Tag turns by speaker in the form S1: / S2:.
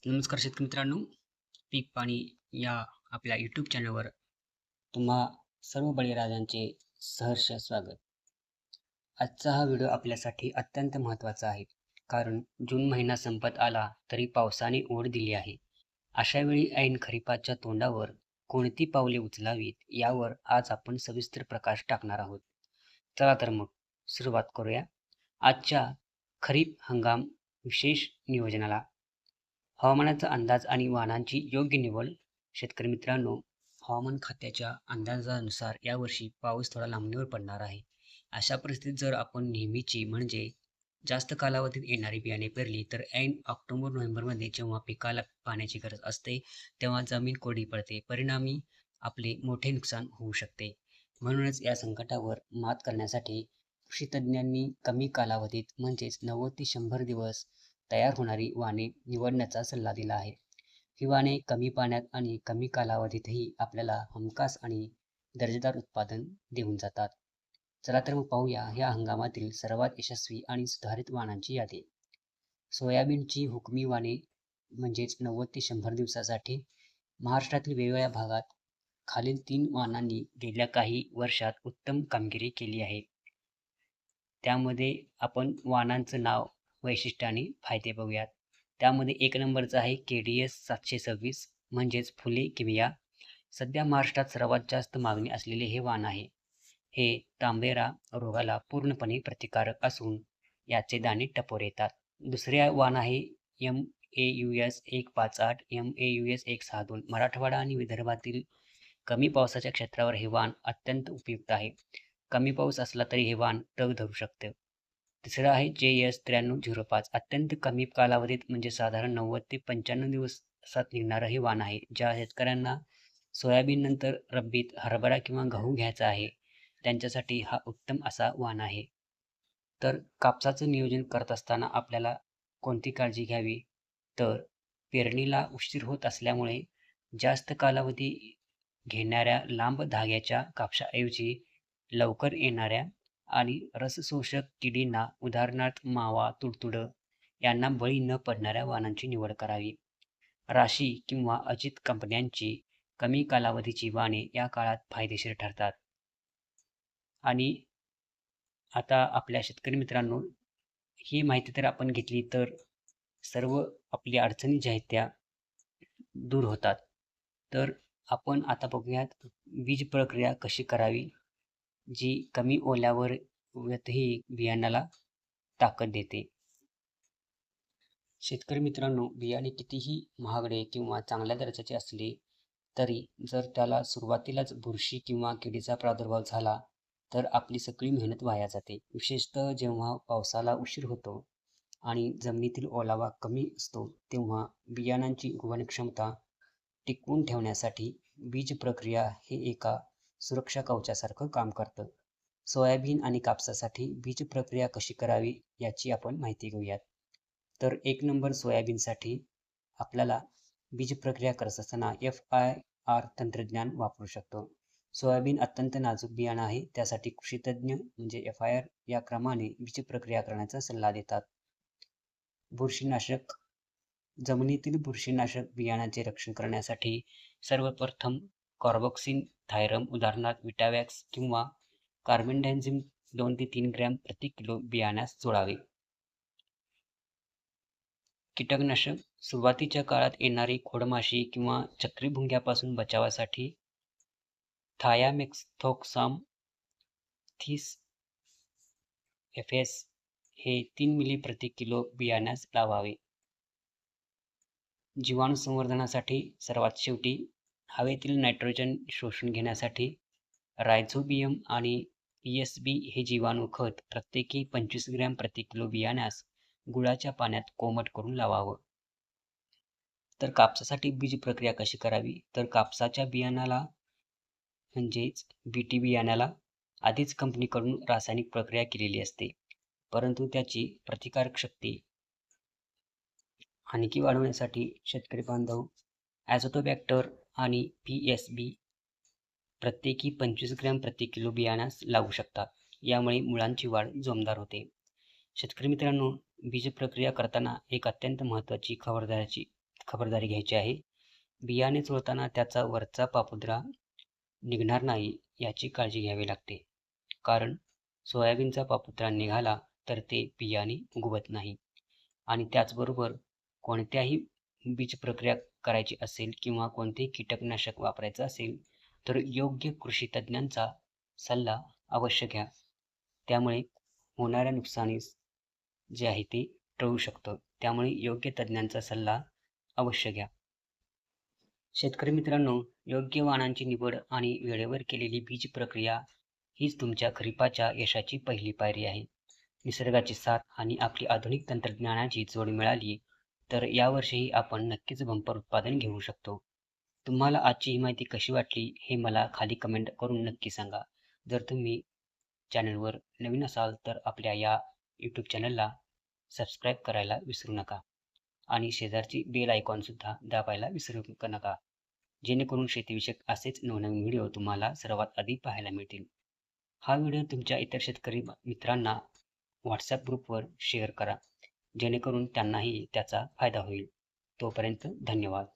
S1: नमस्कार शेतकरी मित्रांनो, पीक पाणी या आपल्या यूट्यूब चॅनलवर तुम्हा सर्व बळीराजांचे सहर्ष स्वागत. आजचा हा व्हिडिओ आपल्यासाठी अत्यंत महत्त्वाचा आहे, कारण जून महिना संपत आला तरी पावसाने ओढ दिली आहे. अशा वेळी ऐन खरीपाच्या तोंडावर कोणती पावले उचलावीत यावर आज आपण सविस्तर प्रकाश टाकणार आहोत. चला तर मग सुरुवात करूया आजच्या खरीप हंगाम विशेष नियोजनाला. हवामानाचा अंदाज आणि वाहनांची योग्य निवड. शेतकरी मित्रांनो, हवामान खात्याच्या अंदाजानुसार यावर्षी पाऊस थोडा लांबणीवर पडणार आहे. अशा परिस्थितीत जर आपण नेहमीची म्हणजे जास्त कालावधीत येणारी बियाणे पेरली तर ऐन ऑक्टोबर-नोव्हेंबरमध्ये जेव्हा पिकाला पाण्याची गरज असते तेव्हा जमीन कोरडी पडते. परिणामी आपले मोठे नुकसान होऊ शकते. म्हणूनच या संकटावर मात करण्यासाठी कृषी तज्ज्ञांनी कमी कालावधीत म्हणजेच 90 ते 100 दिवस तयार होणारी वाणे निवडण्याचा सल्ला दिला आहे. ही वाणे कमी पाण्यात आणि कमी कालावधीतही आपल्याला हमखास आणि दर्जेदार उत्पादन देऊन जातात. चला तर मग पाहूया या हंगामातील सर्वात यशस्वी आणि सुधारित वाणांची यादी. सोयाबीनची हुकमी वाणे म्हणजेच 90 ते 100 दिवसासाठी महाराष्ट्रातील वेगवेगळ्या भागात खालील 3 वाणांनी गेल्या काही वर्षात उत्तम कामगिरी केली आहे. त्यामध्ये आपण वाणांचं नाव, वैशिष्ट्य आणि फायदे बघूयात. त्यामध्ये 1 नंबरचं आहे KDS 726 म्हणजेच फुले किविया. सध्या महाराष्ट्रात सर्वात जास्त मागणी असलेले हे वाण आहे. हे तांबेरा रोगाला पूर्णपणे प्रतिकारक असून याचे दाणे टपोर येतात. दुसरे वाण आहे MAUS 158, MAUS 162. मराठवाडा आणि विदर्भातील कमी पावसाच्या क्षेत्रावर हे वाण अत्यंत उपयुक्त आहे. कमी पाऊस असला तरी हे वाण तग धरू शकते. तिसरं आहे JS 9305. अत्यंत कमी कालावधीत म्हणजे साधारण 90 ते 95 दिवसात निघणारं हे वाण आहे. ज्या शेतकऱ्यांना सोयाबीन नंतर रब्बीत हरभरा किंवा गहू घ्यायचा आहे त्यांच्यासाठी हा उत्तम असा वाण आहे. तर कापसाचं नियोजन करत असताना आपल्याला कोणती काळजी घ्यावी, तर पेरणीला उशीर होत असल्यामुळे जास्त कालावधी घेणाऱ्या लांब धाग्याच्या कापसाऐवजी लवकर येणाऱ्या आणि रसशोषक किडींना उदाहरणार्थ मावा, तुडतुडं यांना बळी न पडणाऱ्या वाणांची निवड करावी. राशी किंवा अजित कंपन्यांची कमी कालावधीची वाणे या काळात फायदेशीर ठरतात. आणि आता आपल्या शेतकरी मित्रांनो, ही माहिती तर आपण घेतली तर सर्व आपल्या अडचणी ज्या आहेत त्या दूर होतात. तर आपण आता बघूयात बीज प्रक्रिया कशी करावी, जी कमी ओल्यावरही बियाण्याला ताकद देते. शेतकरी मित्रांनो, बियाणे कितीही महागडे किंवा चांगल्या दर्जाचे असले तरी जर त्याला सुरुवातीलाच बुरशी किंवा किडीचा प्रादुर्भाव झाला तर आपली सगळी मेहनत वाया जाते. विशेषतः जेव्हा पावसाला उशीर होतो आणि जमिनीतील ओलावा कमी असतो तेव्हा बियाणांची उगवण क्षमता टिकवून ठेवण्यासाठी बीज प्रक्रिया हे एका सुरक्षा कवचासारखं काम करतं. सोयाबीन आणि कापसासाठी बीज प्रक्रिया कशी करावी याची आपण माहिती घेऊयात. तर 1 नंबर सोयाबीनसाठी आपल्याला बीज प्रक्रिया करत असताना FIR तंत्रज्ञान वापरू शकतो. सोयाबीन अत्यंत नाजूक बियाणं आहे. त्यासाठी कृषी तज्ज्ञ म्हणजे FIR या क्रमाने बीज प्रक्रिया करण्याचा सल्ला देतात. बुरशीनाशक. जमिनीतील बुरशीनाशक बियाणाचे रक्षण करण्यासाठी सर्वप्रथम कार्बोक्सिन थायरम उदाहरणार्थ विटावॅक्स किंवा कार्बेंडाझिम 2 ते 3 ग्रॅम प्रति किलो बियाण्यास जोडावे. कीटकनाशक. सुरुवातीच्या काळात येणारी खोडमाशी किंवा चक्रीभुंग्यापासून बचावासाठी थायामेथोक्साम 30 FS हे 3 मिली प्रति किलो बियाण्यास लावावे. जीवाणू संवर्धनासाठी सर्वात शेवटी हवेतील नायट्रोजन शोषून घेण्यासाठी रायझोबियम आणि PSB हे जीवाणू खत प्रत्येकी 25 ग्रॅम प्रति किलो बियाण्यास गुळाच्या पाण्यात कोमट करून लावावं. तर कापसासाठी बीज प्रक्रिया कशी करावी, तर कापसाच्या बियाणाला म्हणजेच BT बियाण्याला आधीच कंपनीकडून रासायनिक प्रक्रिया केलेली असते, परंतु त्याची प्रतिकारक शक्ती आणखी वाढवण्यासाठी शेतकरी बांधव ॲझोटोबॅक्टर आणि PSB प्रत्येकी 25 ग्रॅम प्रति किलो बियाण्यास लावू शकतात. यामुळे मुळांची वाढ जोमदार होते. शेतकरी मित्रांनो, बीज प्रक्रिया करताना एक अत्यंत महत्त्वाची खबरदारीची खबरदारी घ्यायची आहे. बियाणे चोळताना त्याचा वरचा पापुद्रा निघणार नाही याची काळजी घ्यावी लागते, कारण सोयाबीनचा पापुद्रा निघाला तर ते बियाणे उगवत नाही. आणि त्याचबरोबर कोणत्याही बीज प्रक्रिया करायची असेल किंवा कोणतेही कीटकनाशक वापरायचं असेल तर योग्य कृषी तज्ज्ञांचा सल्ला अवश्य घ्या. त्यामुळे होणाऱ्या नुकसानीस जे आहे ते टळू शकतं. त्यामुळे योग्य तज्ज्ञांचा सल्ला अवश्य घ्या. शेतकरी मित्रांनो, योग्य वाणांची निवड आणि वेळेवर केलेली बीज प्रक्रिया हीच तुमच्या खरीपाच्या यशाची पहिली पायरी आहे. निसर्गाची साथ आणि आपली आधुनिक तंत्रज्ञानाची जोड मिळाली तर यावर्षीही आपण नक्कीच बंपर उत्पादन घेऊ शकतो. तुम्हाला आजची ही माहिती कशी वाटली हे मला खाली कमेंट करून नक्की सांगा. जर तुम्ही चॅनलवर नवीन असाल तर आपल्या या यूट्यूब चॅनलला सबस्क्राईब करायला विसरू नका आणि शेजारची बेल आयकॉन सुद्धा दाबायला विसरू नका, जेणेकरून शेतीविषयक असेच नवनवीन व्हिडिओ तुम्हाला सर्वात आधी पाहायला मिळतील. हा व्हिडिओ तुमच्या इतर शेतकरी मित्रांना व्हॉट्सॲप ग्रुपवर शेअर करा, जेणेकरून त्यांनाही त्याचा फायदा होईल. तोपर्यंत धन्यवाद.